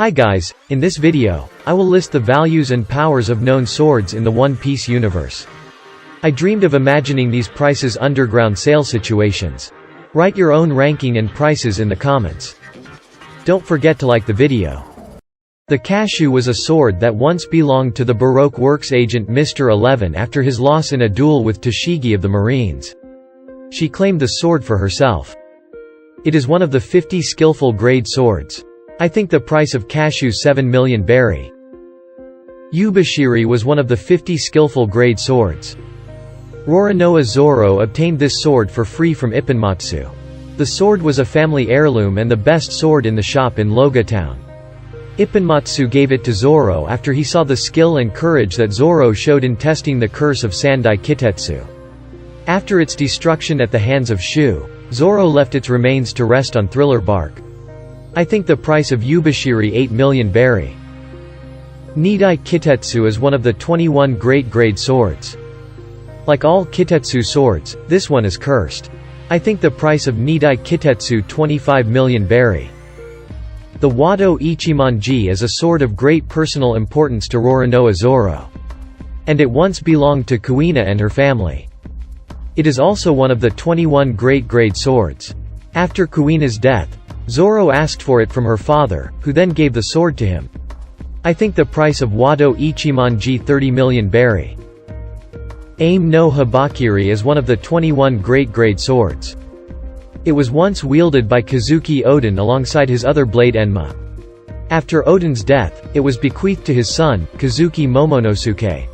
Hi guys, in this video, I will list the values and powers of known swords in the One Piece universe. I dreamed of imagining these prices underground sale situations. Write your own ranking and prices in the comments. Don't forget to like the video. The Kashu was a sword that once belonged to the Baroque Works agent Mr. 11 after his loss in a duel with Toshigi of the Marines. She claimed the sword for herself. It is one of the 50 skillful grade swords. I think the price of Kashu 7 million berry. Yubashiri was one of the 50 skillful grade swords. Roronoa Zoro obtained this sword for free from Ipponmatsu. The sword was a family heirloom and the best sword in the shop in Loga Town. Ipponmatsu gave it to Zoro after he saw the skill and courage that Zoro showed in testing the curse of Nidai Kitetsu. After its destruction at the hands of Shu, Zoro left its remains to rest on Thriller Bark. I think the price of Yubashiri 8 million berry. Nidai Kitetsu is one of the 21 great grade swords. Like all Kitetsu swords, this one is cursed. I think the price of Nidai Kitetsu 25 million berry. The Wado Ichimonji is a sword of great personal importance to Roronoa Zoro. And it once belonged to Kuina and her family. It is also one of the 21 great grade swords. After Kuina's death, Zoro asked for it from her father, who then gave the sword to him. I think the price of Wado Ichimonji 30 million berry. Ame No Habakiri is one of the 21 great grade swords. It was once wielded by Kazuki Oden alongside his other blade Enma. After Oden's death, it was bequeathed to his son, Kazuki Momonosuke.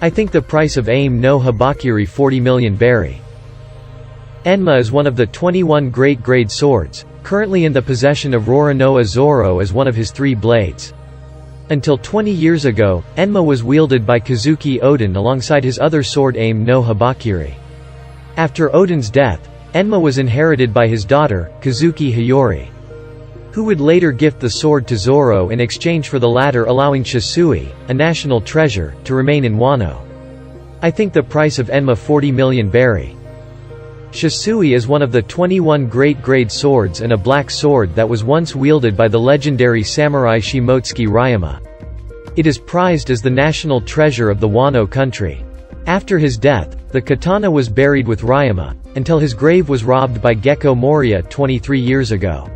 I think the price of Ame No Habakiri 40 million berry. Enma is one of the 21 great grade swords, currently in the possession of Roronoa Zoro as one of his 3 blades. Until 20 years ago, Enma was wielded by Kazuki Oden alongside his other sword Ame No Habakiri. After Oden's death, Enma was inherited by his daughter, Kazuki Hiyori, who would later gift the sword to Zoro in exchange for the latter allowing Shusui, a national treasure, to remain in Wano. I think the price of Enma 40 million berry. Shusui is one of the 21 great grade swords and a black sword that was once wielded by the legendary samurai Shimotsuki Ryama. It is prized as the national treasure of the Wano country. After his death, the katana was buried with Ryama, until his grave was robbed by Gecko Moria 23 years ago.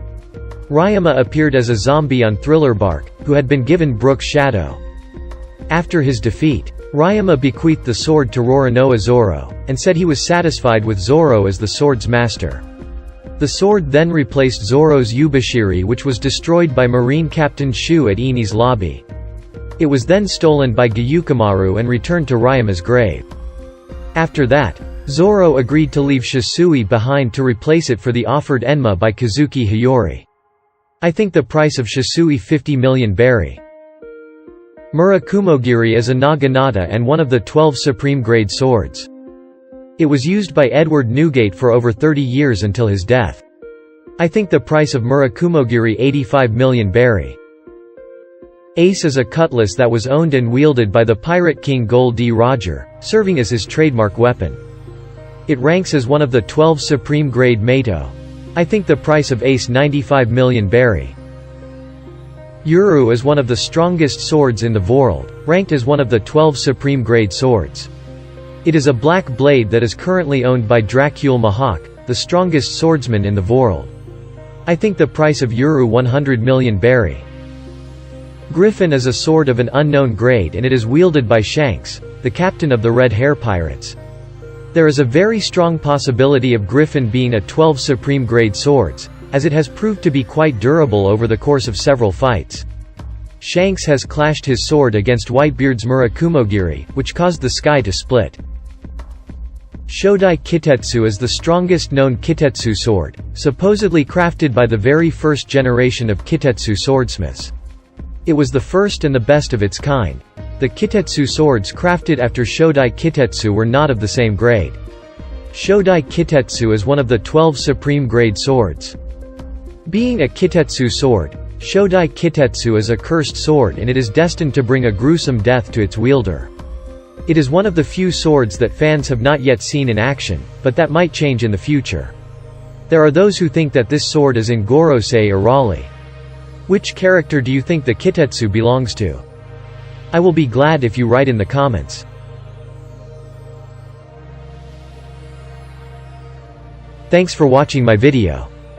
Ryama appeared as a zombie on Thriller Bark, who had been given Brook's shadow. After his defeat, Ryama bequeathed the sword to Roronoa Zoro, and said he was satisfied with Zoro as the sword's master. The sword then replaced Zoro's Yubashiri, which was destroyed by Marine Captain Shu at Eni's lobby. It was then stolen by Gyukimaru and returned to Ryama's grave. After that, Zoro agreed to leave Shusui behind to replace it for the offered Enma by Kazuki Hiyori. I think the price of Shusui 50 million berry. Murakumogiri is a naginata and one of the 12 supreme grade swords. It was used by Edward Newgate for over 30 years until his death. I think the price of Murakumogiri 85 million berry. Ace is a cutlass that was owned and wielded by the pirate king Gol D. Roger, serving as his trademark weapon. It ranks as one of the 12 supreme grade Mato. I think the price of Ace 95 million berry. Yoru is one of the strongest swords in the world, ranked as one of the 12 supreme grade swords. It is a black blade that is currently owned by Dracul Mahawk, the strongest swordsman in the world. I think the price of Yoru 100 million berry. Griffin is a sword of an unknown grade and it is wielded by Shanks, the captain of the Red Hair Pirates. There is a very strong possibility of Griffin being a 12 supreme grade swords, as it has proved to be quite durable over the course of several fights. Shanks has clashed his sword against Whitebeard's Murakumogiri, which caused the sky to split. Shodai Kitetsu is the strongest known Kitetsu sword, supposedly crafted by the very first generation of Kitetsu swordsmiths. It was the first and the best of its kind. The Kitetsu swords crafted after Shodai Kitetsu were not of the same grade. Shodai Kitetsu is one of the 12 supreme grade swords. Being a Kitetsu sword, Shodai Kitetsu is a cursed sword and it is destined to bring a gruesome death to its wielder. It is one of the few swords that fans have not yet seen in action, but that might change in the future. There are those who think that this sword is in Gorosei or Raleigh. Which character do you think the Kitetsu belongs to? I will be glad if you write in the comments. Thanks for watching my video.